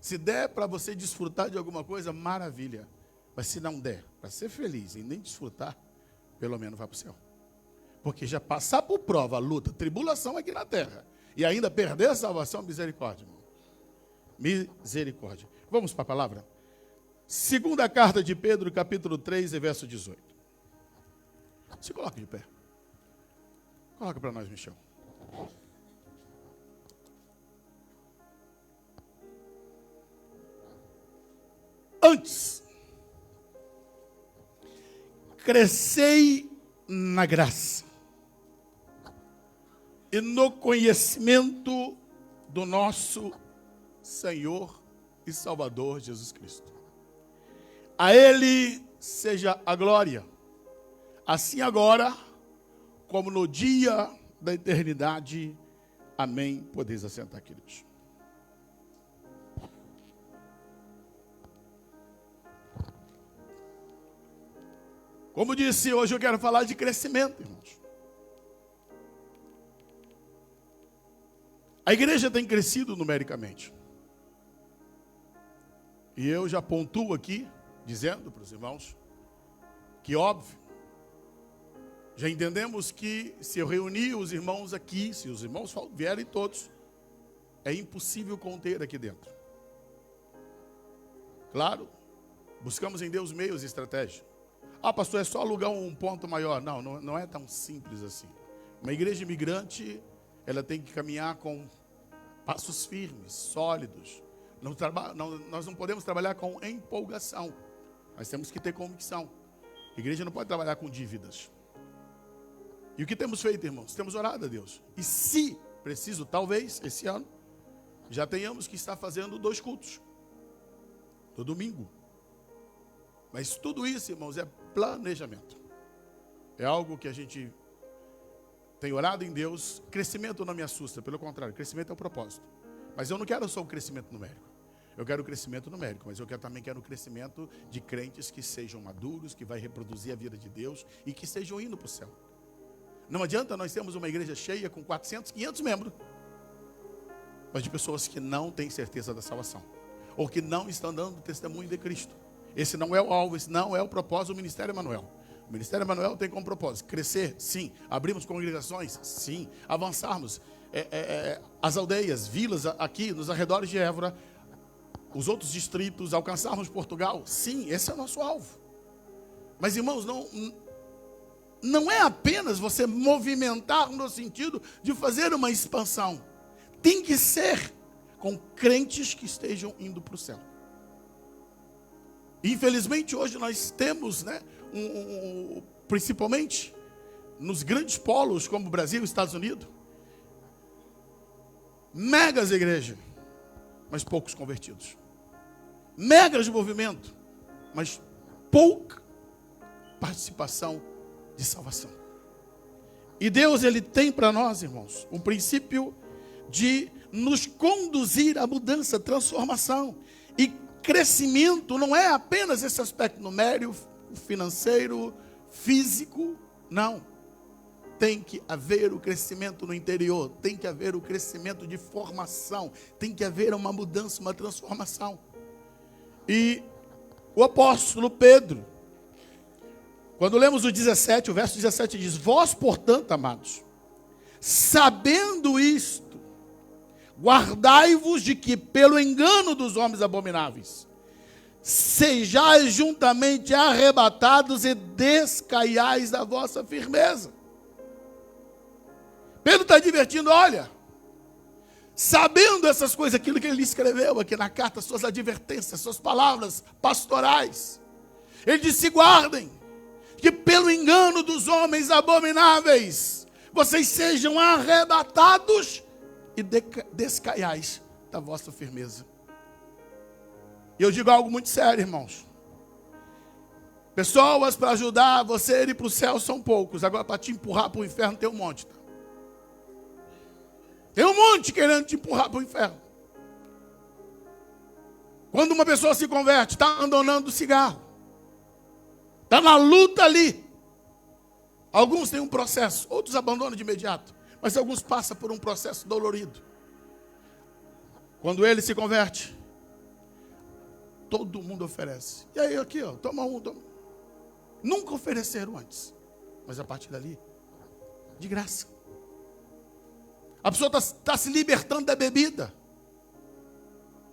Se der para você desfrutar de alguma coisa, maravilha. Mas se não der, para ser feliz e nem desfrutar, pelo menos vai para o céu. Porque já passar por prova, luta, tribulação aqui na terra, e ainda perder a salvação, misericórdia, irmão. Misericórdia. Vamos para a palavra? Segunda carta de Pedro, capítulo 3, verso 18. Se coloca de pé. Coloca para nós, Michel. Antes, crescei na graça e no conhecimento do nosso Senhor e Salvador Jesus Cristo. A Ele seja a glória, assim agora, como no dia da eternidade. Amém. Podeis assentar, queridos. Como disse, hoje eu quero falar de crescimento, irmãos. A igreja tem crescido numericamente. E eu já pontuo aqui, dizendo para os irmãos, que óbvio, já entendemos que se eu reunir os irmãos aqui, se os irmãos vierem todos, é impossível conter aqui dentro. Claro, buscamos em Deus meios e estratégias. Ah, pastor, é só alugar um ponto maior. Não é tão simples assim. Uma igreja imigrante, ela tem que caminhar com passos firmes, sólidos. Nós não podemos trabalhar com empolgação. Nós temos que ter convicção. A igreja não pode trabalhar com dívidas. E o que temos feito, irmãos? Temos orado a Deus. E se preciso, talvez, esse ano, já tenhamos que estar fazendo 2 cultos. No domingo. Mas tudo isso, irmãos, é planejamento. É algo que a gente tem orado em Deus. Crescimento não me assusta, pelo contrário, crescimento é o propósito. Mas eu não quero só o crescimento numérico. Eu quero o crescimento numérico, mas eu também quero o crescimento de crentes que sejam maduros, que vai reproduzir a vida de Deus e que estejam indo para o céu. Não adianta nós termos uma igreja cheia com 400, 500 membros, mas de pessoas que não têm certeza da salvação, ou que não estão dando testemunho de Cristo. Esse não é o alvo, esse não é o propósito do Ministério Emanuel. O Ministério Emanuel tem como propósito crescer, sim. Abrirmos congregações, sim. Avançarmos as aldeias, vilas aqui nos arredores de Évora, os outros distritos, alcançarmos Portugal, sim, esse é o nosso alvo. Mas, irmãos, não é apenas você movimentar no sentido de fazer uma expansão. Tem que ser com crentes que estejam indo para o céu. Infelizmente, hoje nós temos, principalmente nos grandes polos como Brasil e Estados Unidos, megas igrejas, mas poucos convertidos. Megas de movimento, mas pouca participação de salvação. E Deus, Ele tem para nós, irmãos, um princípio de nos conduzir à mudança, transformação. E crescimento não é apenas esse aspecto numérico, financeiro, físico, não. Tem que haver o crescimento no interior, tem que haver o crescimento de formação, tem que haver uma mudança, uma transformação. E o apóstolo Pedro, quando lemos o 17, o verso 17 diz: vós, portanto, amados, sabendo isto, guardai-vos de que, pelo engano dos homens abomináveis, sejais juntamente arrebatados e descaiais da vossa firmeza. Pedro está advertindo, olha, sabendo essas coisas, aquilo que ele escreveu aqui na carta, suas advertências, suas palavras pastorais, ele disse: guardem, que pelo engano dos homens abomináveis, vocês sejam arrebatados e descaiais da vossa firmeza. E eu digo algo muito sério, irmãos. Pessoas para ajudar você a ir para o céu são poucos. Agora para te empurrar para o inferno tem um monte. Tá? Tem um monte querendo te empurrar para o inferno. Quando uma pessoa se converte, está abandonando o cigarro. Está na luta ali. Alguns têm um processo, outros abandonam de imediato. Mas alguns passam por um processo dolorido. Quando ele se converte, todo mundo oferece. E aí, aqui, ó, toma um, toma. Nunca ofereceram antes. Mas a partir dali, de graça. A pessoa está se libertando da bebida.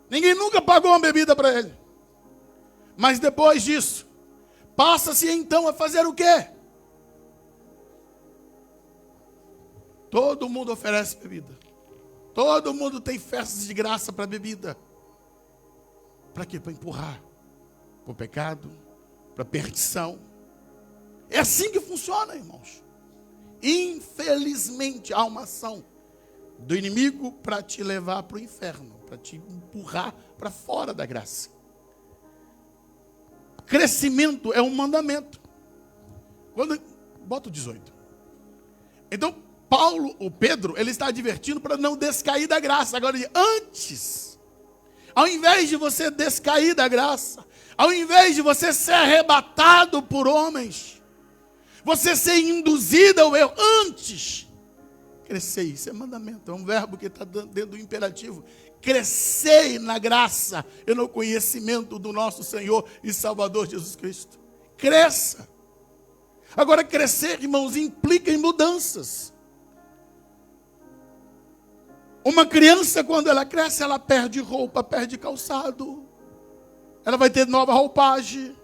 Ninguém nunca pagou uma bebida para ele. Mas depois disso, passa-se então a fazer o quê? Todo mundo oferece bebida. Todo mundo tem festas de graça para bebida. Para quê? Para empurrar. Para o pecado, para a perdição. É assim que funciona, irmãos. Infelizmente, há uma ação do inimigo para te levar para o inferno, para te empurrar para fora da graça. Crescimento é um mandamento. Bota o 18. Então, Pedro, ele está advertindo para não descair da graça. Agora, antes, ao invés de você descair da graça, ao invés de você ser arrebatado por homens, você ser induzido ao erro, antes, crescei. Isso é mandamento, é um verbo que está dentro do imperativo. Crescei na graça e no conhecimento do nosso Senhor e Salvador Jesus Cristo. Cresça. Agora, crescer, irmãos, implica em mudanças. Uma criança, quando ela cresce, ela perde roupa, perde calçado. Ela vai ter nova roupagem.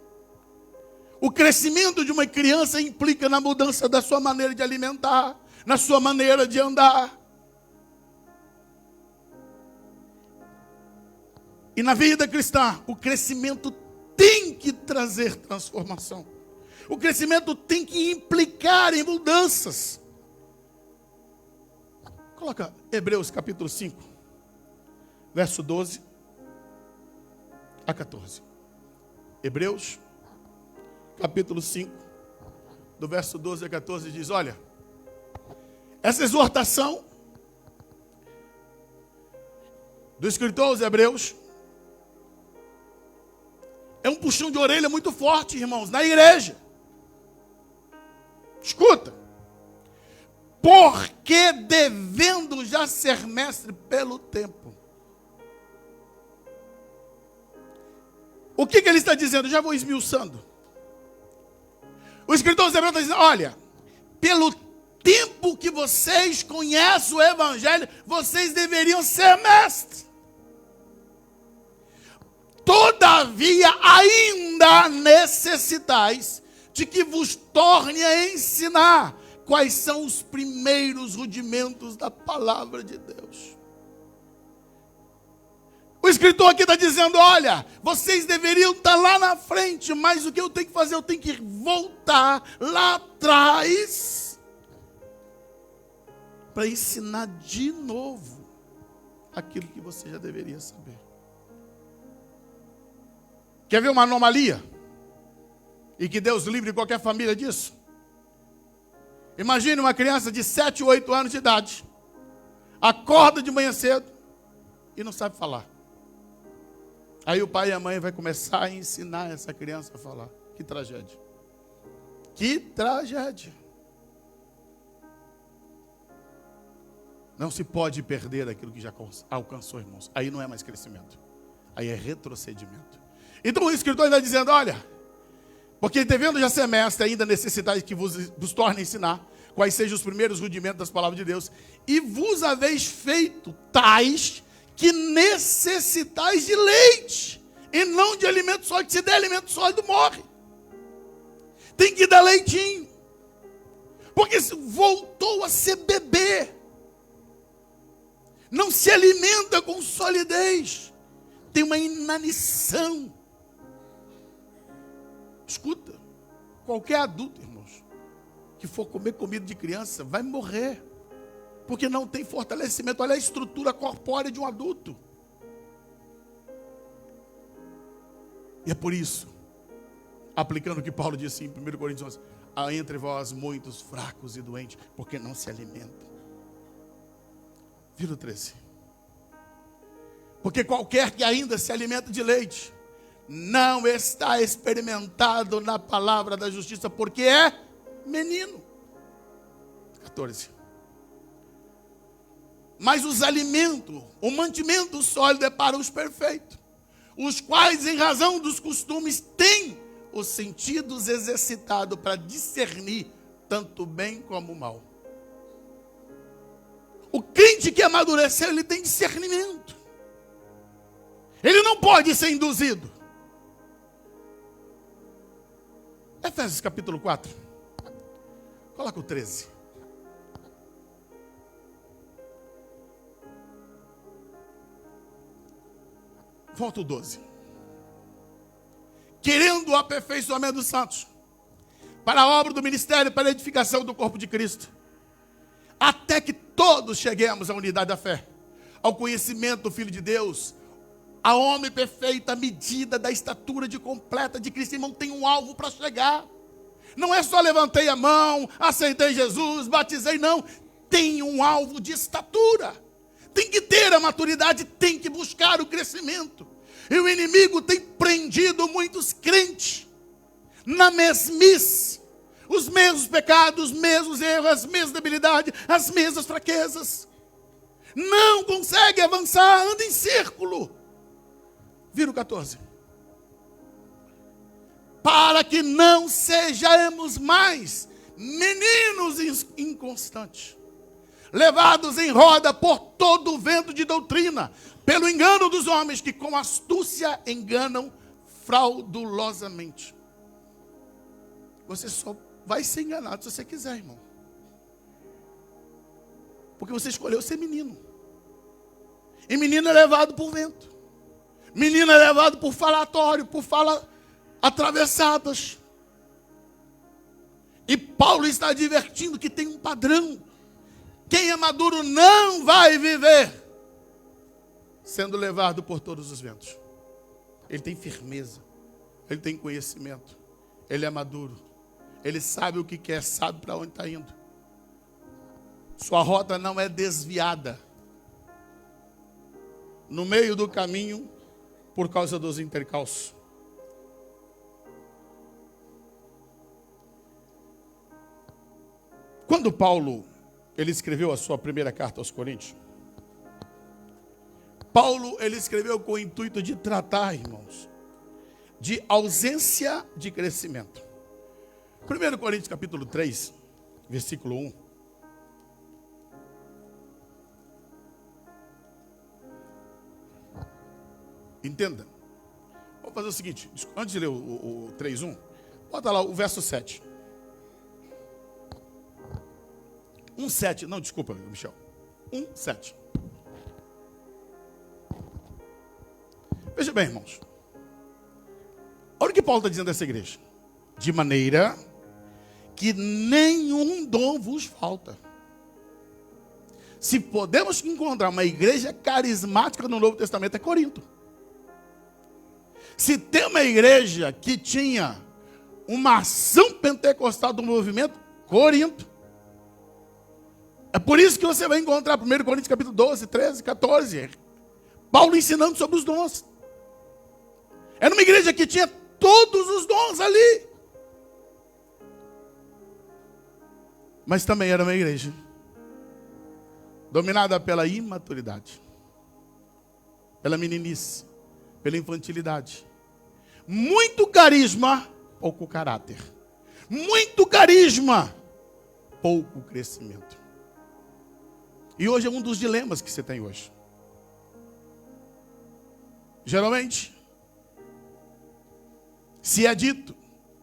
O crescimento de uma criança implica na mudança da sua maneira de alimentar, na sua maneira de andar. E na vida cristã, o crescimento tem que trazer transformação. O crescimento tem que implicar em mudanças. Coloca Hebreus capítulo 5, verso 12 a 14. Hebreus capítulo 5, do verso 12 a 14, diz, olha, essa exortação do escritor aos Hebreus é um puxão de orelha muito forte, irmãos, na igreja. Escuta. Porque devendo já ser mestre pelo tempo. O que ele está dizendo? Já vou esmiuçando. O escritor dos Hebreus está dizendo, olha, pelo tempo que vocês conhecem o Evangelho, vocês deveriam ser mestres. Todavia, ainda necessitais de que vos torne a ensinar quais são os primeiros rudimentos da palavra de Deus. O escritor aqui está dizendo, olha, vocês deveriam estar lá na frente, mas o que eu tenho que fazer? Eu tenho que voltar lá atrás para ensinar de novo aquilo que você já deveria saber. Quer ver uma anomalia? E que Deus livre qualquer família disso? Imagine uma criança de 7 ou 8 anos de idade, acorda de manhã cedo e não sabe falar. Aí o pai e a mãe vai começar a ensinar essa criança a falar. Que tragédia. Que tragédia. Não se pode perder aquilo que já alcançou, irmãos. Aí não é mais crescimento. Aí é retrocedimento. Então o escritor está dizendo, olha, porque devendo já ser mestre, ainda necessitais que vos torne a ensinar quais sejam os primeiros rudimentos das palavras de Deus, e vos haveis feito tais que necessitais de leite, e não de alimento sólido. Se der alimento sólido, morre. Tem que dar leitinho, porque voltou a ser bebê. Não se alimenta com solidez, tem uma inanição. Escuta, qualquer adulto, irmãos, que for comer comida de criança, vai morrer. Porque não tem fortalecimento. Olha a estrutura corpórea de um adulto. E é por isso, aplicando o que Paulo disse em 1 Coríntios 11, há entre vós muitos fracos e doentes, porque não se alimentam. Vira o 13. Porque qualquer que ainda se alimenta de leite, não está experimentado na palavra da justiça, porque é menino. 14. Mas os alimentos, o mantimento sólido é para os perfeitos, os quais, em razão dos costumes, têm os sentidos exercitados para discernir tanto o bem como o mal. O crente que amadureceu, ele tem discernimento. Ele não pode ser induzido. Efésios capítulo 4. Coloca o 13. Volta o 12. Querendo o aperfeiçoamento dos santos, para a obra do ministério, para a edificação do corpo de Cristo, até que todos cheguemos à unidade da fé, ao conhecimento do Filho de Deus, a homem perfeito, a medida da estatura de completa de Cristo. Irmão, tem um alvo para chegar. Não é só levantei a mão, aceitei Jesus, batizei, não. Tem um alvo de estatura. Tem que ter a maturidade, tem que buscar o crescimento. E o inimigo tem prendido muitos crentes na mesmice. Os mesmos pecados, os mesmos erros, as mesmas debilidades, as mesmas fraquezas. Não consegue avançar, anda em círculo. Vira o 14. Para que não sejamos mais meninos inconstantes, levados em roda por todo o vento de doutrina, pelo engano dos homens que com astúcia enganam fraudulosamente. Você só vai ser enganado se você quiser, irmão. Porque você escolheu ser menino. E menino é levado por vento. Menino é levado por falatório, por fala atravessadas. E Paulo está advertindo que tem um padrão. Quem é maduro não vai viver sendo levado por todos os ventos. Ele tem firmeza, ele tem conhecimento, ele é maduro, ele sabe o que quer, sabe para onde está indo. Sua rota não é desviada no meio do caminho por causa dos intercalços. Quando Paulo ele escreveu a sua primeira carta aos Coríntios, Paulo ele escreveu com o intuito de tratar, irmãos, de ausência de crescimento. 1 Coríntios capítulo 3, versículo 1. Entenda. Vamos fazer o seguinte, antes de ler o 3:1, bota lá o verso 7. 1:7, não, desculpa, Michel. 1:7. Veja bem, irmãos. Olha o que Paulo está dizendo dessa igreja. De maneira que nenhum dom vos falta. Se podemos encontrar uma igreja carismática no Novo Testamento, é Corinto. Se tem uma igreja que tinha uma ação pentecostal do movimento, Corinto. É por isso que você vai encontrar 1 Coríntios capítulo 12, 13, 14. Paulo ensinando sobre os dons. Era uma igreja que tinha todos os dons ali. Mas também era uma igreja dominada pela imaturidade, pela meninice, pela infantilidade. Muito carisma, pouco caráter. Muito carisma, pouco crescimento. E hoje é um dos dilemas que você tem hoje. Geralmente, se é dito,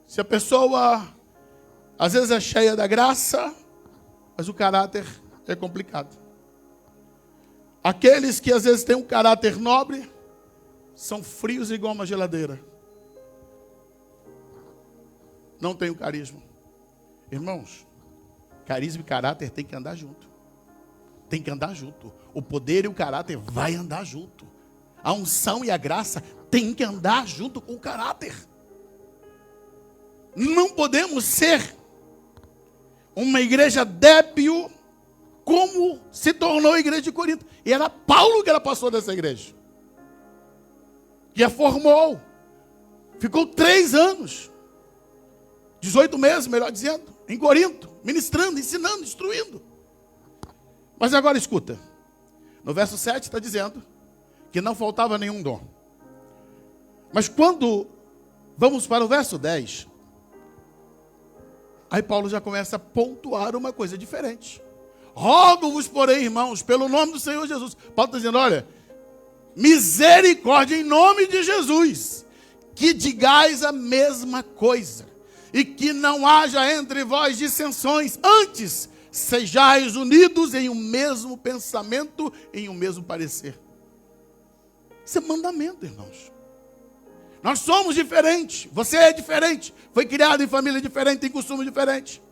se a pessoa às vezes é cheia da graça, mas o caráter é complicado. Aqueles que às vezes têm um caráter nobre, são frios igual uma geladeira. Não tem o carisma. Irmãos, carisma e caráter tem que andar junto. Tem que andar junto. O poder e o caráter vai andar junto. A unção e a graça tem que andar junto com o caráter. Não podemos ser uma igreja débil como se tornou a igreja de Corinto. E era Paulo que era pastor dessa igreja. Que a formou. Ficou 3 anos. 18 meses, melhor dizendo, em Corinto, ministrando, ensinando, instruindo. Mas agora escuta. No verso 7 está dizendo que não faltava nenhum dom. Mas quando vamos para o verso 10, aí Paulo já começa a pontuar uma coisa diferente. Rogo-vos, porém, irmãos, pelo nome do Senhor Jesus. Paulo está dizendo, olha, misericórdia em nome de Jesus, que digais a mesma coisa, e que não haja entre vós dissensões, antes sejais unidos em um mesmo pensamento, em um mesmo parecer. Isso é mandamento, irmãos. Nós somos diferentes, você é diferente, foi criado em família diferente, tem costume diferente.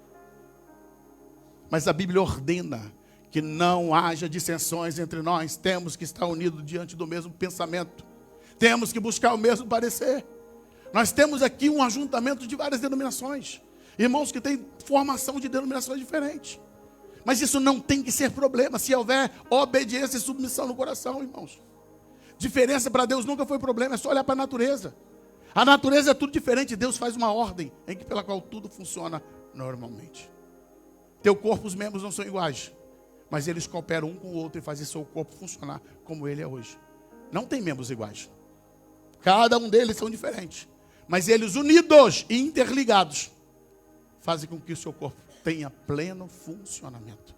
Mas a Bíblia ordena que não haja dissensões entre nós. Temos que estar unidos diante do mesmo pensamento. Temos que buscar o mesmo parecer. Nós temos aqui um ajuntamento de várias denominações. Irmãos que têm formação de denominações diferentes. Mas isso não tem que ser problema, se houver obediência e submissão no coração, irmãos. Diferença para Deus nunca foi problema, é só olhar para a natureza. A natureza é tudo diferente, Deus faz uma ordem pela qual tudo funciona normalmente. Teu corpo, os membros não são iguais, mas eles cooperam um com o outro e fazem seu corpo funcionar como ele é hoje. Não tem membros iguais. Cada um deles são diferentes, mas eles unidos e interligados fazem com que o seu corpo tenha pleno funcionamento.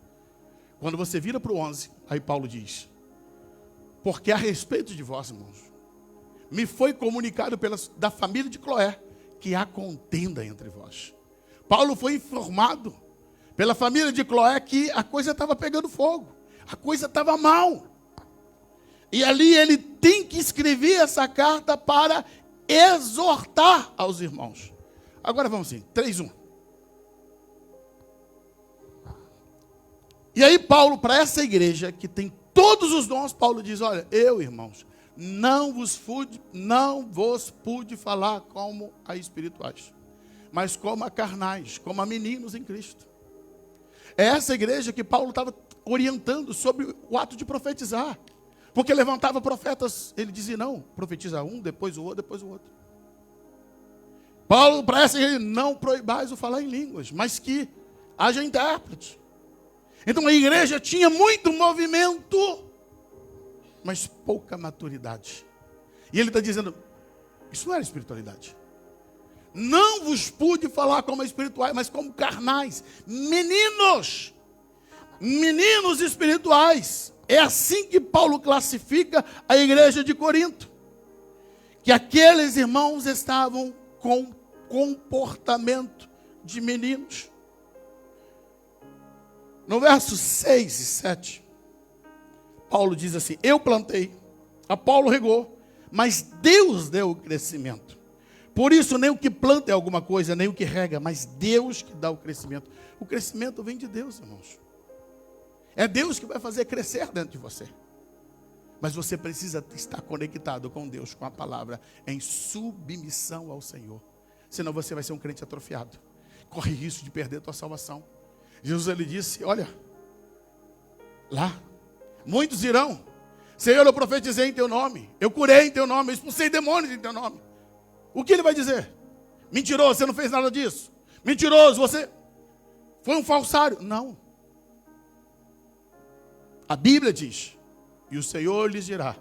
Quando você vira para o 11, aí Paulo diz, porque a respeito de vós, irmãos, me foi comunicado da família de Cloé que há contenda entre vós. Paulo foi informado pela família de Cloé que a coisa estava pegando fogo, a coisa estava mal. E ali ele tem que escrever essa carta para exortar aos irmãos. Agora vamos sim, 3:1. E aí Paulo, para essa igreja que tem todos os dons, Paulo diz, olha, irmãos, não vos pude falar como a espirituais, mas como a carnais, como a meninos em Cristo. É essa igreja que Paulo estava orientando sobre o ato de profetizar. Porque levantava profetas, ele dizia, não, profetiza um, depois o outro, depois o outro. Paulo, para essa igreja, não proibais o falar em línguas, mas que haja intérprete. Então a igreja tinha muito movimento, mas pouca maturidade. E ele está dizendo, isso não era espiritualidade. Não vos pude falar como espirituais, mas como carnais. Meninos espirituais. É assim que Paulo classifica a igreja de Corinto. Que aqueles irmãos estavam com comportamento de meninos. No verso 6 e 7, Paulo diz assim, eu plantei, Apolo regou, mas Deus deu o crescimento. Por isso, nem o que planta é alguma coisa, nem o que rega, mas Deus que dá o crescimento. O crescimento vem de Deus, irmãos. É Deus que vai fazer crescer dentro de você. Mas você precisa estar conectado com Deus, com a palavra, em submissão ao Senhor. Senão você vai ser um crente atrofiado. Corre risco de perder a tua salvação. Jesus, ele disse, olha, lá, muitos irão, Senhor, eu profetizei em teu nome, eu curei em teu nome, eu expulsei demônios em teu nome. O que ele vai dizer? Mentiroso, você não fez nada disso. Mentiroso, você foi um falsário. Não. A Bíblia diz, e o Senhor lhes dirá,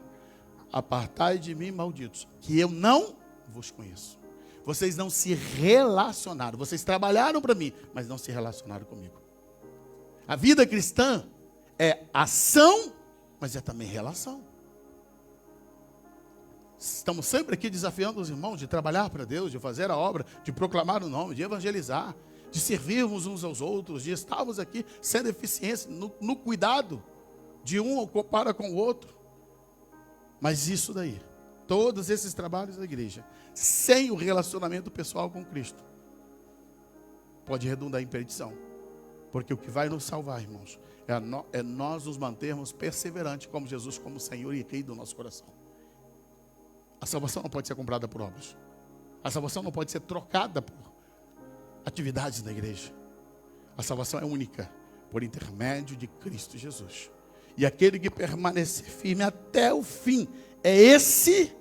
apartai de mim, malditos, que eu não vos conheço. Vocês não se relacionaram, vocês trabalharam para mim, mas não se relacionaram comigo. A vida cristã é ação, mas é também relação. Estamos sempre aqui desafiando os irmãos de trabalhar para Deus, de fazer a obra, de proclamar o nome, de evangelizar, de servirmos uns aos outros, de estarmos aqui sendo eficientes no cuidado de um para com o outro. Mas isso daí, todos esses trabalhos da igreja, sem o relacionamento pessoal com Cristo, pode redundar em perdição. Porque o que vai nos salvar, irmãos, é nós nos mantermos perseverantes como Jesus, como Senhor e Rei do nosso coração. A salvação não pode ser comprada por obras. A salvação não pode ser trocada por atividades da igreja. A salvação é única, por intermédio de Cristo Jesus. E aquele que permanecer firme até o fim, é esse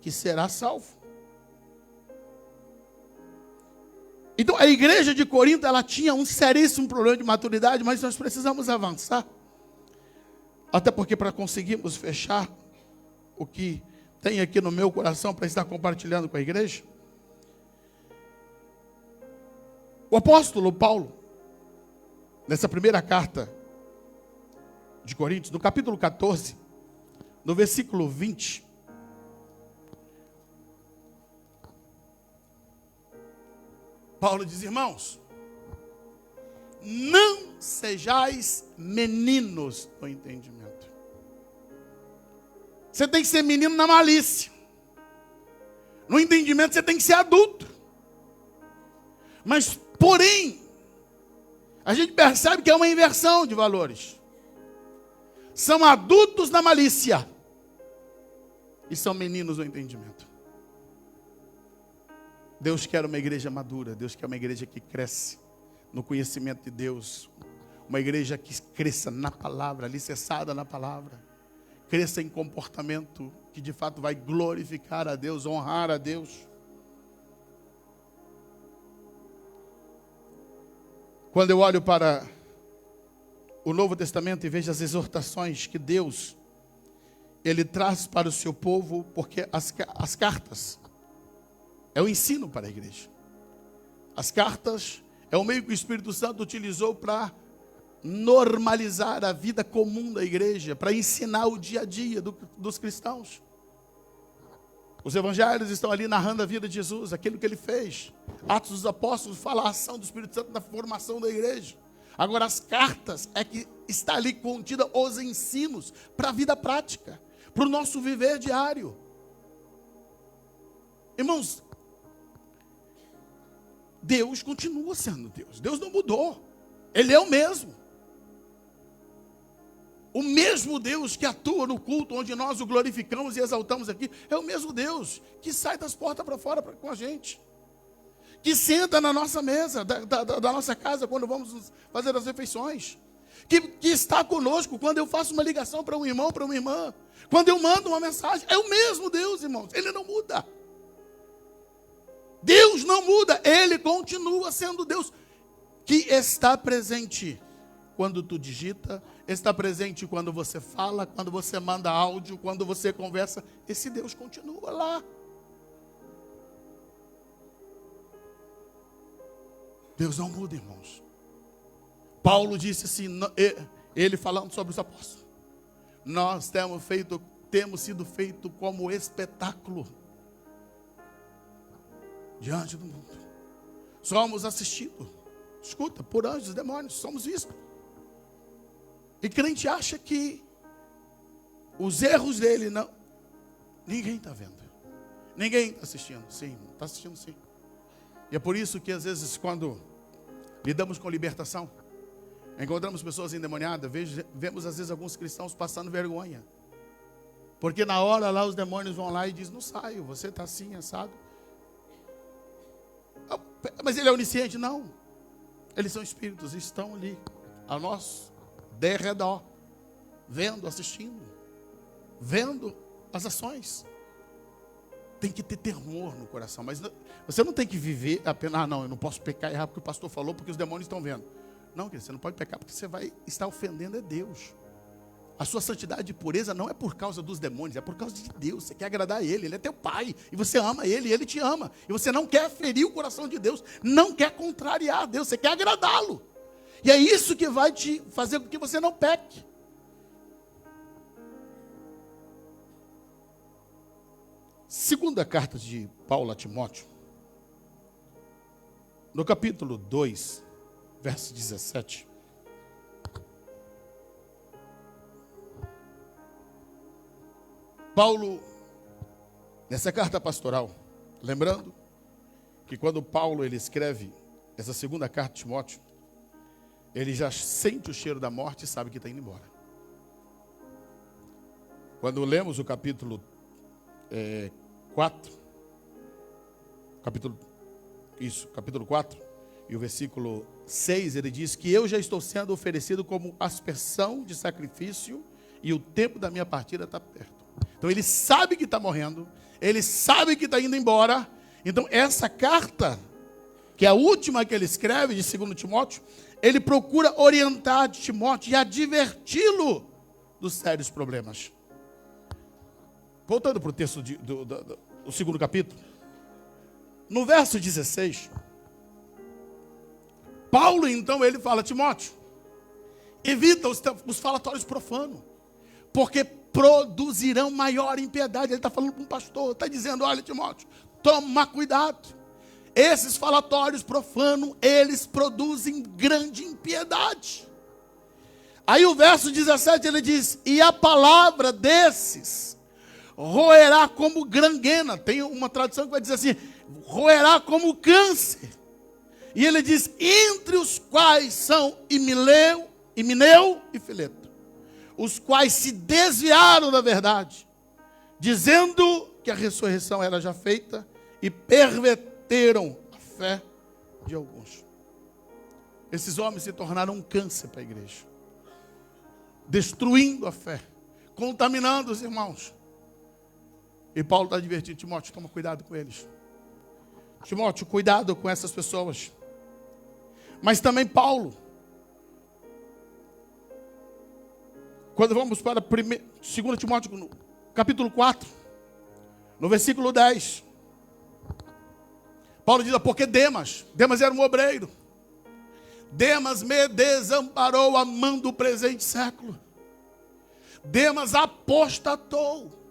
que será salvo. Então a igreja de Corinto, ela tinha um seríssimo problema de maturidade, mas nós precisamos avançar. Até porque para conseguirmos fechar o que tem aqui no meu coração para estar compartilhando com a igreja. O apóstolo Paulo, nessa primeira carta de Coríntios, no capítulo 14, no versículo 20, Paulo diz: irmãos, não sejais meninos no entendimento. Você tem que ser menino na malícia. No entendimento você tem que ser adulto. Mas, porém, a gente percebe que é uma inversão de valores. São adultos na malícia e são meninos no entendimento. Deus quer uma igreja madura. Deus quer uma igreja que cresce no conhecimento de Deus. Uma igreja que cresça na palavra, alicerçada na palavra. Cresça em comportamento que de fato vai glorificar a Deus, honrar a Deus. Quando eu olho para o Novo Testamento e vejo as exortações que Deus, Ele traz para o seu povo, porque as cartas é o ensino para a igreja. As cartas é o meio que o Espírito Santo utilizou para normalizar a vida comum da igreja, para ensinar o dia a dia dos cristãos. Os evangelhos estão ali narrando a vida de Jesus, aquilo que ele fez. Atos dos Apóstolos fala a ação do Espírito Santo na formação da igreja. Agora as cartas é que está ali contida os ensinos para a vida prática, para o nosso viver diário. Irmãos, Deus continua sendo Deus. Deus não mudou. Ele é o mesmo. O mesmo Deus que atua no culto onde nós o glorificamos e exaltamos aqui, é o mesmo Deus que sai das portas para fora com a gente. Que senta na nossa mesa, da nossa casa, quando vamos fazer as refeições. Que está conosco quando eu faço uma ligação para um irmão, para uma irmã. Quando eu mando uma mensagem. É o mesmo Deus, irmãos. Ele não muda. Deus não muda. Ele continua sendo Deus que está presente quando tu digita, está presente quando você fala, quando você manda áudio, quando você conversa. Esse Deus continua lá. Deus não muda, irmãos. Paulo disse assim, ele falando sobre os apóstolos: nós temos sido feito como espetáculo diante do mundo. Somos assistidos, escuta, por anjos e demônios, somos vistos. E crente acha que os erros dele não. Ninguém está vendo. Ninguém está assistindo. Sim, está assistindo sim. E é por isso que às vezes quando lidamos com libertação, encontramos pessoas endemoniadas, vemos às vezes alguns cristãos passando vergonha. Porque na hora lá os demônios vão lá e dizem: não saio, você está assim, assado. Mas ele é onisciente? Não. Eles são espíritos, estão ali, ao nosso derredor, vendo, assistindo, vendo as ações. Tem que ter temor no coração, mas você não tem que viver apenas, não, eu não posso pecar e errar porque o pastor falou, porque os demônios estão vendo. Não, querido, você não pode pecar porque você vai estar ofendendo a Deus. A sua santidade e pureza não é por causa dos demônios, é por causa de Deus. Você quer agradar a Ele, Ele é teu Pai, e você ama Ele, e Ele te ama. E você não quer ferir o coração de Deus, não quer contrariar a Deus, você quer agradá-lo. E é isso que vai te fazer com que você não peque. Segunda carta de Paulo a Timóteo, no capítulo 2, verso 17. Paulo, nessa carta pastoral, lembrando que quando Paulo ele escreve essa segunda carta de Timóteo, ele já sente o cheiro da morte e sabe que está indo embora. Quando lemos o capítulo 4, capítulo 4, e o versículo 6, ele diz que eu já estou sendo oferecido como aspersão de sacrifício e o tempo da minha partida está perto. Então ele sabe que está morrendo, ele sabe que está indo embora. Então essa carta, que é a última que ele escreve de 2 Timóteo, ele procura orientar Timóteo e adverti-lo dos sérios problemas. Voltando para o texto do segundo capítulo. No verso 16, Paulo, então, ele fala: Timóteo, evita os falatórios profanos, porque produzirão maior impiedade. Ele está falando para um pastor, está dizendo: olha, Timóteo, toma cuidado. Esses falatórios profanos, eles produzem grande impiedade. Aí o verso 17, ele diz: e a palavra desses roerá como gangrena. Tem uma tradução que vai dizer assim: roerá como câncer. E ele diz: entre os quais são Himeneu e Fileto, os quais se desviaram da verdade, dizendo que a ressurreição era já feita, e perverteram a fé de alguns. Esses homens se tornaram um câncer para a igreja, destruindo a fé, contaminando os irmãos. E Paulo está advertindo: Timóteo, toma cuidado com eles. Timóteo, cuidado com essas pessoas. Mas também Paulo, quando vamos para 2 Timóteo, no capítulo 4, no versículo 10, Paulo diz: porque Demas era um obreiro, Demas me desamparou amando o presente século. Demas apostatou.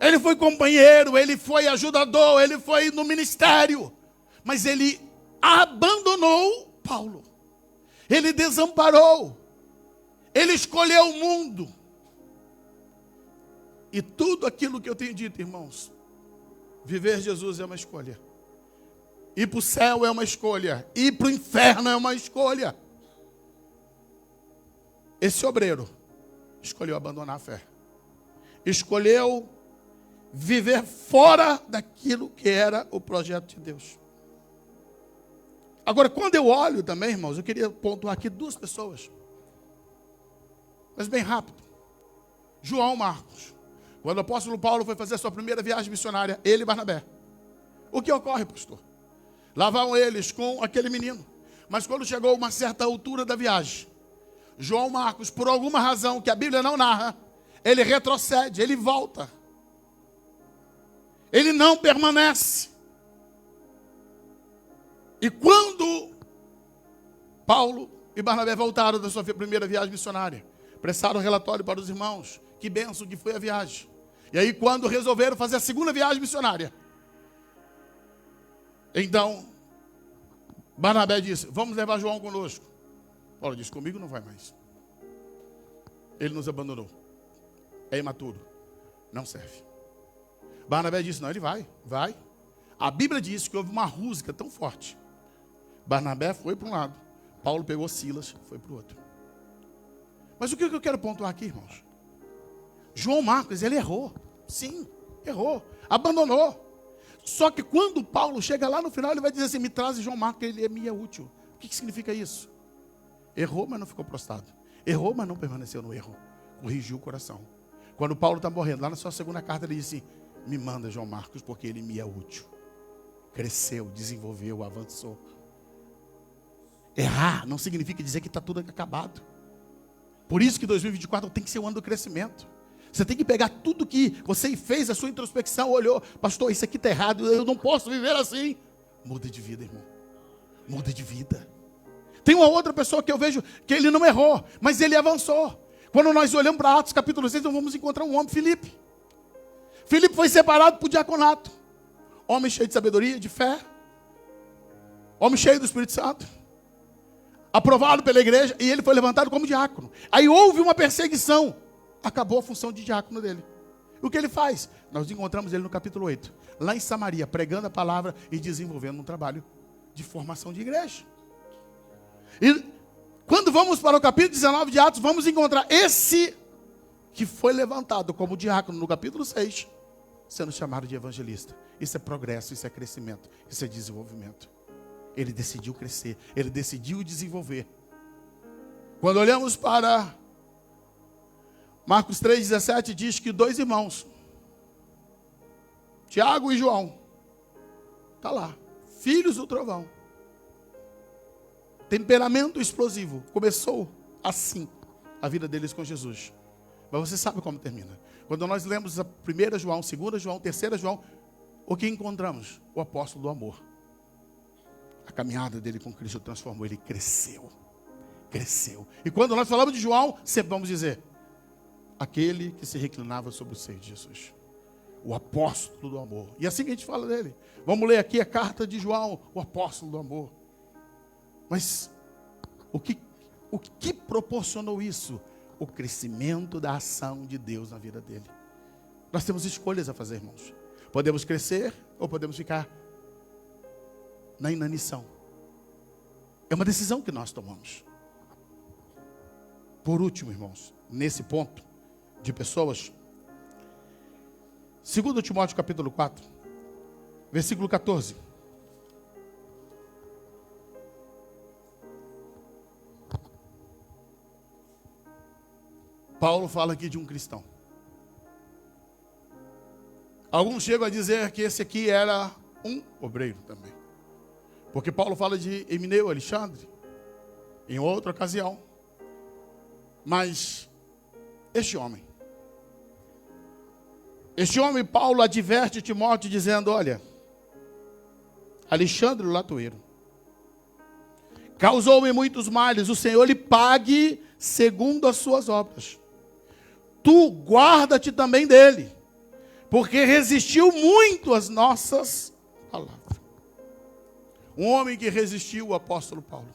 Ele foi companheiro, ele foi ajudador, ele foi no ministério, mas ele abandonou Paulo. Ele desamparou. Ele escolheu o mundo. E tudo aquilo que eu tenho dito, irmãos, viver Jesus é uma escolha. Ir para o céu é uma escolha. Ir para o inferno é uma escolha. Esse obreiro escolheu abandonar a fé. Escolheu viver fora daquilo que era o projeto de Deus. Agora, quando eu olho também, irmãos, eu queria pontuar aqui duas pessoas. Mas bem rápido. João Marcos. Quando o apóstolo Paulo foi fazer a sua primeira viagem missionária, ele e Barnabé. O que ocorre, pastor? Lá vão eles com aquele menino. Mas quando chegou a uma certa altura da viagem, João Marcos, por alguma razão que a Bíblia não narra, ele retrocede, ele volta. Ele não permanece. E quando Paulo e Barnabé voltaram da sua primeira viagem missionária, prestaram relatório para os irmãos, que bênção que foi a viagem. E aí quando resolveram fazer a segunda viagem missionária, então Barnabé disse: vamos levar João conosco. Paulo disse: comigo não vai mais. Ele nos abandonou. É imaturo. Não serve. Barnabé disse: não, ele vai. A Bíblia diz que houve uma rusga tão forte. Barnabé foi para um lado, Paulo pegou Silas, foi para o outro. Mas o que eu quero pontuar aqui, irmãos? João Marcos, ele errou. Sim, errou. Abandonou. Só que quando Paulo chega lá no final, ele vai dizer assim: me traz João Marcos, ele me é útil. O que significa isso? Errou, mas não ficou prostrado. Errou, mas não permaneceu no erro. Corrigiu o coração. Quando Paulo está morrendo, lá na sua segunda carta, ele disse: me manda João Marcos, porque ele me é útil. Cresceu, desenvolveu, avançou. Errar não significa dizer que está tudo acabado. Por isso que 2024 tem que ser o ano do crescimento. Você tem que pegar tudo que você fez, a sua introspecção, olhou: pastor, isso aqui está errado, eu não posso viver assim. Muda de vida, irmão. Muda de vida. Tem uma outra pessoa que eu vejo que ele não errou, mas ele avançou. Quando nós olhamos para Atos capítulo 6, nós vamos encontrar um homem, Filipe. Filipe foi separado para o diaconato. Homem cheio de sabedoria, de fé. Homem cheio do Espírito Santo. Aprovado pela igreja, e ele foi levantado como diácono. Aí houve uma perseguição. Acabou a função de diácono dele. O que ele faz? Nós encontramos ele no capítulo 8. Lá em Samaria, pregando a palavra e desenvolvendo um trabalho de formação de igreja. E quando vamos para o capítulo 19 de Atos, vamos encontrar esse que foi levantado como diácono no capítulo 6, sendo chamado de evangelista. Isso é progresso, isso é crescimento, isso é desenvolvimento. Ele decidiu crescer, ele decidiu desenvolver. Quando olhamos para Marcos 3,17, diz que dois irmãos, Tiago e João, está lá, filhos do trovão. Temperamento explosivo. Começou assim a vida deles com Jesus. Mas você sabe como termina. Quando nós lemos a 1 João, 2 João, 3 João, o que encontramos? O apóstolo do amor. A caminhada dele com Cristo transformou, ele cresceu. Cresceu. E quando nós falamos de João, sempre vamos dizer, aquele que se reclinava sobre o seio de Jesus. O apóstolo do amor. E assim que a gente fala dele. Vamos ler aqui a carta de João, o apóstolo do amor. Mas o que proporcionou isso? O crescimento da ação de Deus na vida dele. Nós temos escolhas a fazer, irmãos. Podemos crescer ou podemos ficar na inanição. É uma decisão que nós tomamos. Por último, irmãos, nesse ponto de pessoas, 2 Timóteo capítulo 4, versículo 14. Paulo fala aqui de um cristão. Alguns chegam a dizer que esse aqui era um obreiro também. Porque Paulo fala de Emineu, Alexandre, em outra ocasião. Mas este homem, Paulo adverte Timóteo dizendo, olha, Alexandre o latoeiro causou-me muitos males, o Senhor lhe pague segundo as suas obras. Tu guarda-te também dele, porque resistiu muito às nossas palavras. Um homem que resistiu o apóstolo Paulo.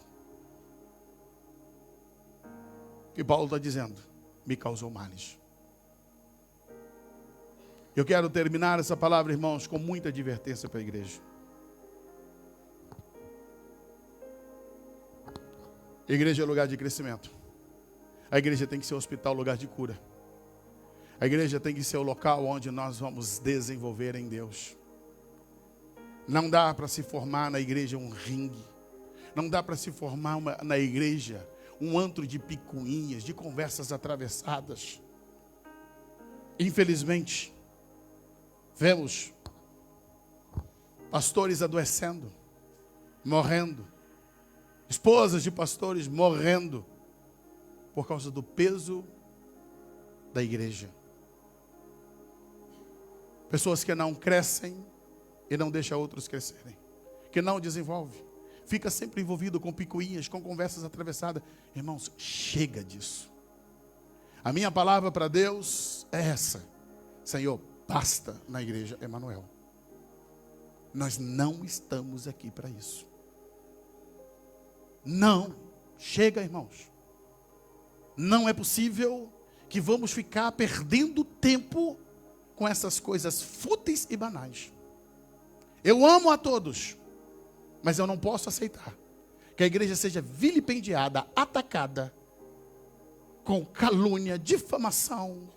E Paulo está dizendo, me causou males. Eu quero terminar essa palavra, irmãos, com muita advertência para a igreja. A igreja é lugar de crescimento. A igreja tem que ser hospital, lugar de cura. A igreja tem que ser o local onde nós vamos desenvolver em Deus. Não dá para se formar na igreja um ringue. Não dá para se formar na igreja um antro de picuinhas, de conversas atravessadas. Infelizmente, vemos pastores adoecendo, morrendo. Esposas de pastores morrendo por causa do peso da igreja. Pessoas que não crescem e não deixam outros crescerem. Que não desenvolvem. Fica sempre envolvido com picuinhas, com conversas atravessadas. Irmãos, chega disso. A minha palavra para Deus é essa. Senhor, basta na igreja Emanuel. Nós não estamos aqui para isso. Não. Chega, irmãos. Não é possível que vamos ficar perdendo tempo com essas coisas fúteis e banais. Eu amo a todos, mas eu não posso aceitar que a igreja seja vilipendiada, atacada, com calúnia, difamação,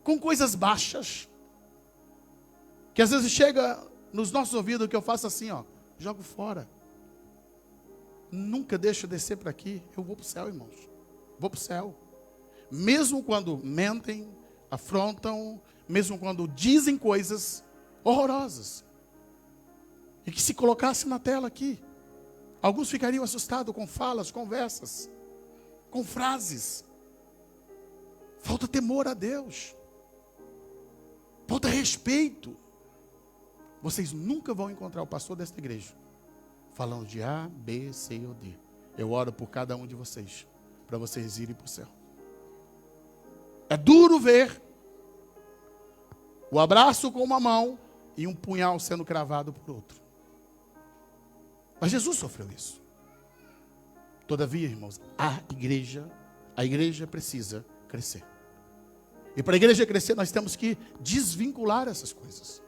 com coisas baixas, que às vezes chega nos nossos ouvidos que eu faço assim, ó, jogo fora. Nunca deixo descer para aqui, eu vou para o céu, irmãos. Vou para o céu. Mesmo quando mentem, afrontam, mesmo quando dizem coisas horrorosas. E que se colocasse na tela aqui, alguns ficariam assustados com falas, conversas, com frases. Falta temor a Deus. Falta respeito. Vocês nunca vão encontrar o pastor desta igreja falando de A, B, C ou D. Eu oro por cada um de vocês, para vocês irem para o céu. É duro ver o abraço com uma mão e um punhal sendo cravado por outro. Mas Jesus sofreu isso. Todavia, irmãos, a igreja precisa crescer. E para a igreja crescer, nós temos que desvincular essas coisas.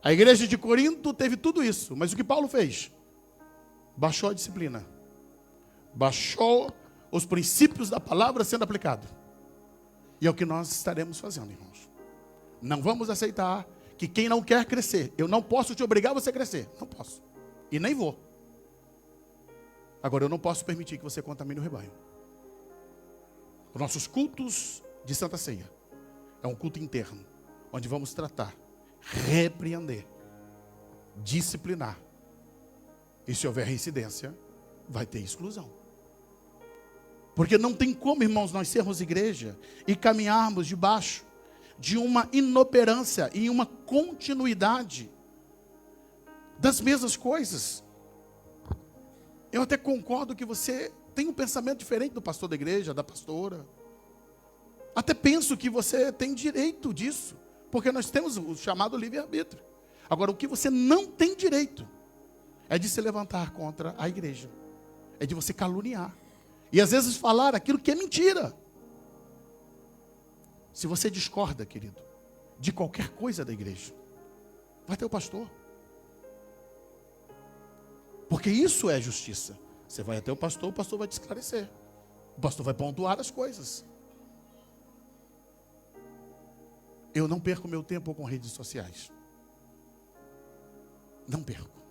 A igreja de Corinto teve tudo isso, mas o que Paulo fez? Baixou a disciplina. Baixou os princípios da palavra sendo aplicado. E é o que nós estaremos fazendo, irmãos. Não vamos aceitar que quem não quer crescer, eu não posso te obrigar a você a crescer. Não posso. E nem vou. Agora, eu não posso permitir que você contamine o rebanho. Os nossos cultos de Santa Ceia é um culto interno, onde vamos tratar, repreender, disciplinar. E se houver reincidência, vai ter exclusão. Porque não tem como, irmãos, nós sermos igreja e caminharmos debaixo de uma inoperância e uma continuidade das mesmas coisas. Eu até concordo que você tem um pensamento diferente do pastor da igreja, da pastora. Até penso que você tem direito disso, porque nós temos o chamado livre-arbítrio. Agora, o que você não tem direito é de se levantar contra a igreja. É de você caluniar. E às vezes falar aquilo que é mentira. Se você discorda, querido, de qualquer coisa da igreja, vai ter o pastor. Porque isso é justiça. Você vai até o pastor vai te esclarecer. O pastor vai pontuar as coisas. Eu não perco meu tempo com redes sociais. Não perco.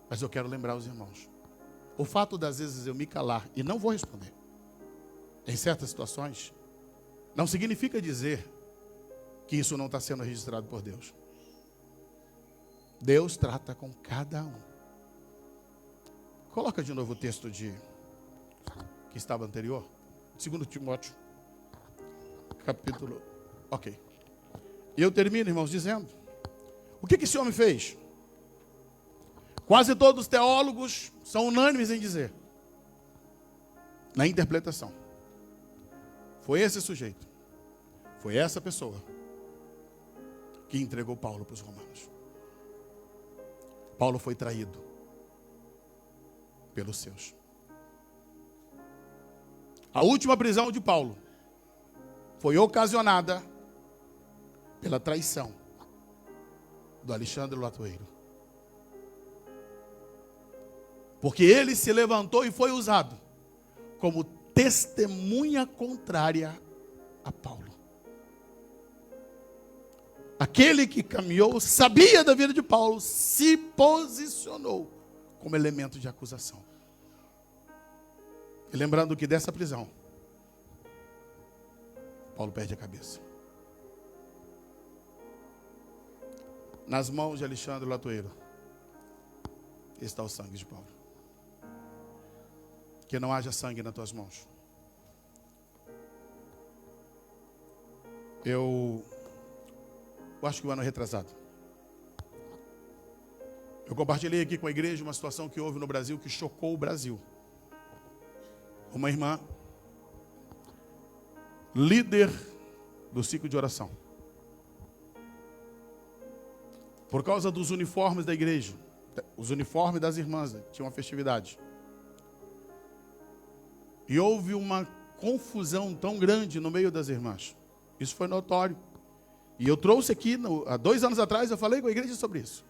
Mas eu quero lembrar os irmãos. O fato das vezes eu me calar e não vou responder, em certas situações, não significa dizer que isso não está sendo registrado por Deus. Deus trata com cada um. Coloca de novo o texto que estava anterior. 2 Timóteo. Capítulo. Ok. E eu termino, irmãos, dizendo. O que esse homem fez? Quase todos os teólogos são unânimes em dizer. Na interpretação. Foi esse sujeito. Foi essa pessoa que entregou Paulo para os romanos. Paulo foi traído pelos seus. A última prisão de Paulo foi ocasionada pela traição do Alexandre Latoeiro. Porque ele se levantou e foi usado como testemunha contrária a Paulo. Aquele que caminhou, sabia da vida de Paulo, se posicionou como elemento de acusação. E lembrando que dessa prisão, Paulo perde a cabeça. Nas mãos de Alexandre Latoeiro está o sangue de Paulo. Que não haja sangue nas tuas mãos. Eu acho que o ano retrasado, eu compartilhei aqui com a igreja uma situação que houve no Brasil que chocou o Brasil. Uma irmã, líder do ciclo de oração, por causa dos uniformes da igreja, os uniformes das irmãs, tinha uma festividade. E houve uma confusão tão grande no meio das irmãs. Isso foi notório. E eu trouxe aqui, há 2 anos atrás, eu falei com a igreja sobre isso.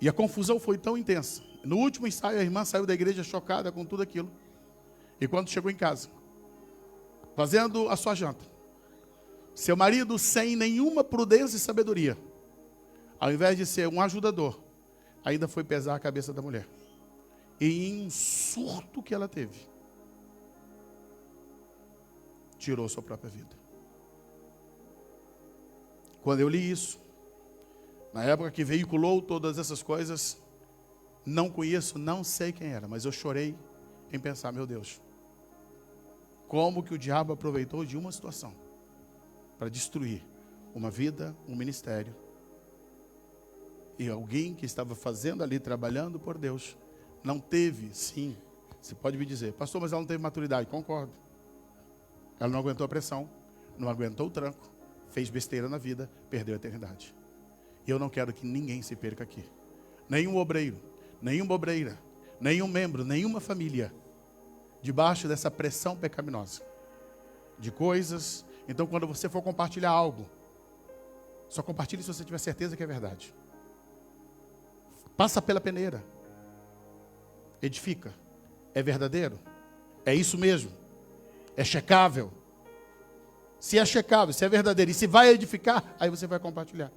E a confusão foi tão intensa. No último ensaio, a irmã saiu da igreja chocada com tudo aquilo. E quando chegou em casa, fazendo a sua janta, seu marido, sem nenhuma prudência e sabedoria, ao invés de ser um ajudador, ainda foi pesar a cabeça da mulher. E em um surto que ela teve, tirou sua própria vida. Quando eu li isso, na época que veiculou todas essas coisas, não conheço, não sei quem era, mas eu chorei em pensar, meu Deus, como que o diabo aproveitou de uma situação para destruir uma vida, um ministério, e alguém que estava fazendo ali, trabalhando por Deus, não teve, sim, você pode me dizer, pastor, mas ela não teve maturidade. Concordo. Ela não aguentou a pressão, não aguentou o tranco, fez besteira na vida, perdeu a eternidade. E eu não quero que ninguém se perca aqui. Nenhum obreiro, nenhuma obreira, nenhum membro, nenhuma família, debaixo dessa pressão pecaminosa, de coisas. Então, quando você for compartilhar algo, só compartilhe se você tiver certeza que é verdade. Passa pela peneira. Edifica. É verdadeiro? É isso mesmo? É checável? Se é checável, se é verdadeiro e se vai edificar, aí você vai compartilhar.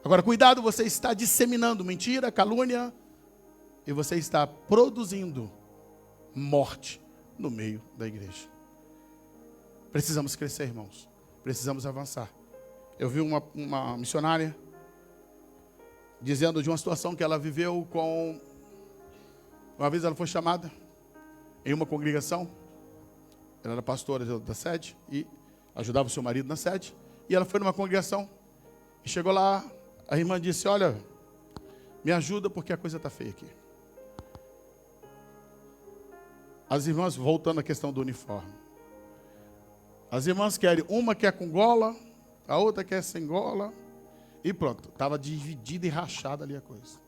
Agora, cuidado, você está disseminando mentira, calúnia, e você está produzindo morte no meio da igreja. Precisamos crescer, irmãos. Precisamos avançar. Eu vi uma missionária dizendo de uma situação que ela viveu com Uma vez ela foi chamada em uma congregação. Ela era pastora da sede e ajudava o seu marido na sede. E ela foi numa congregação e chegou lá. A irmã disse: olha, me ajuda porque a coisa está feia aqui. As irmãs, voltando à questão do uniforme. As irmãs querem, uma quer com gola, a outra quer sem gola. E pronto, estava dividida e rachada ali a coisa.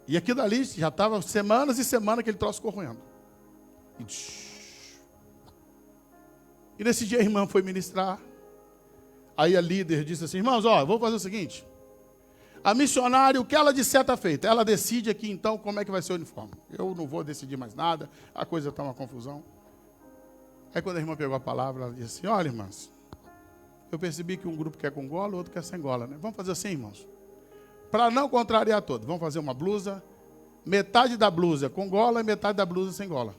E aquilo ali já estava semanas e semanas que ele troço corroendo. E nesse dia a irmã foi ministrar. Aí a líder disse assim: irmãos, vou fazer o seguinte. A missionária, o que ela disser está feito. Ela decide aqui então como é que vai ser o uniforme. Eu não vou decidir mais nada, a coisa está uma confusão. Aí quando a irmã pegou a palavra, ela disse assim: olha, irmãs, eu percebi que um grupo quer com gola, o outro quer sem gola, né? Vamos fazer assim, irmãos? Para não contrariar todos, vamos fazer uma blusa, metade da blusa com gola e metade da blusa sem gola.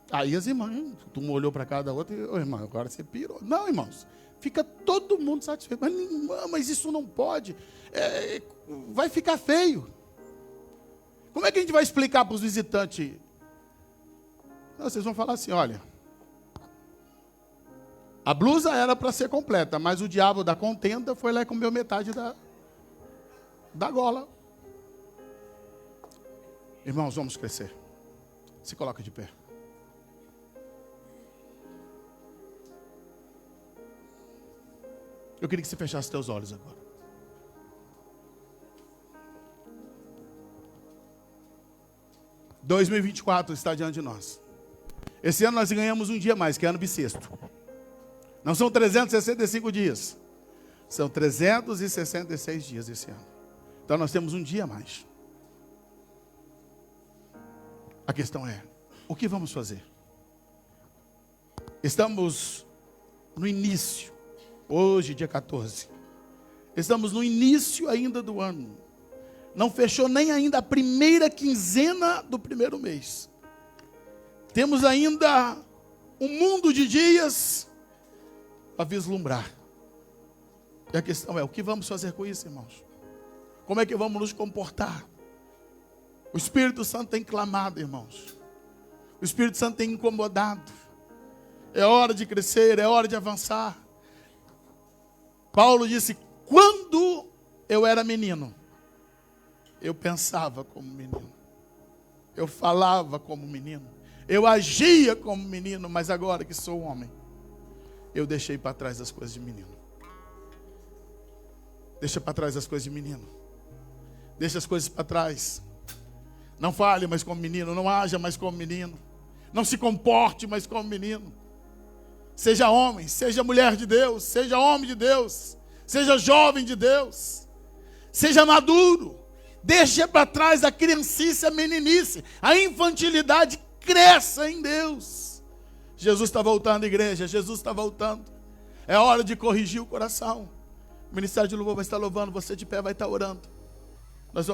Aí as irmãs, uma olhou para cada outra e, irmão, agora você pirou. Não, irmãos, fica todo mundo satisfeito. Mas isso não pode, vai ficar feio. Como é que a gente vai explicar para os visitantes? Não, vocês vão falar assim: olha, a blusa era para ser completa, mas o diabo da contenda foi lá e comeu metade da gola. Irmãos, vamos crescer. Se coloca de pé. Eu queria que você fechasse seus olhos agora. – 2024 está diante de nós. Esse ano nós ganhamos um dia mais, que é ano bissexto. Não são 365 dias. São 366 dias esse ano. Então nós temos um dia a mais. A questão é, o que vamos fazer? Estamos no início. Hoje, dia 14. Estamos no início ainda do ano. Não fechou nem ainda a primeira quinzena do primeiro mês. Temos ainda um mundo de dias a vislumbrar. E a questão é, o que vamos fazer com isso, irmãos? Como é que vamos nos comportar? O Espírito Santo tem clamado, irmãos. O Espírito Santo tem incomodado. É hora de crescer, é hora de avançar. Paulo disse: quando eu era menino, eu pensava como menino. Eu falava como menino. Eu agia como menino, mas agora que sou homem, eu deixei para trás as coisas de menino. Deixa para trás as coisas de menino. Deixa as coisas para trás. Não fale mais como menino, não haja mais como menino. Não se comporte mais como menino. Seja homem, seja mulher de Deus, seja homem de Deus, seja jovem de Deus, seja maduro. Deixe para trás a criancice, a meninice, a infantilidade. Cresça em Deus. Jesus está voltando, igreja, Jesus está voltando. É hora de corrigir o coração. O ministério de louvor vai estar louvando, você de pé vai estar orando.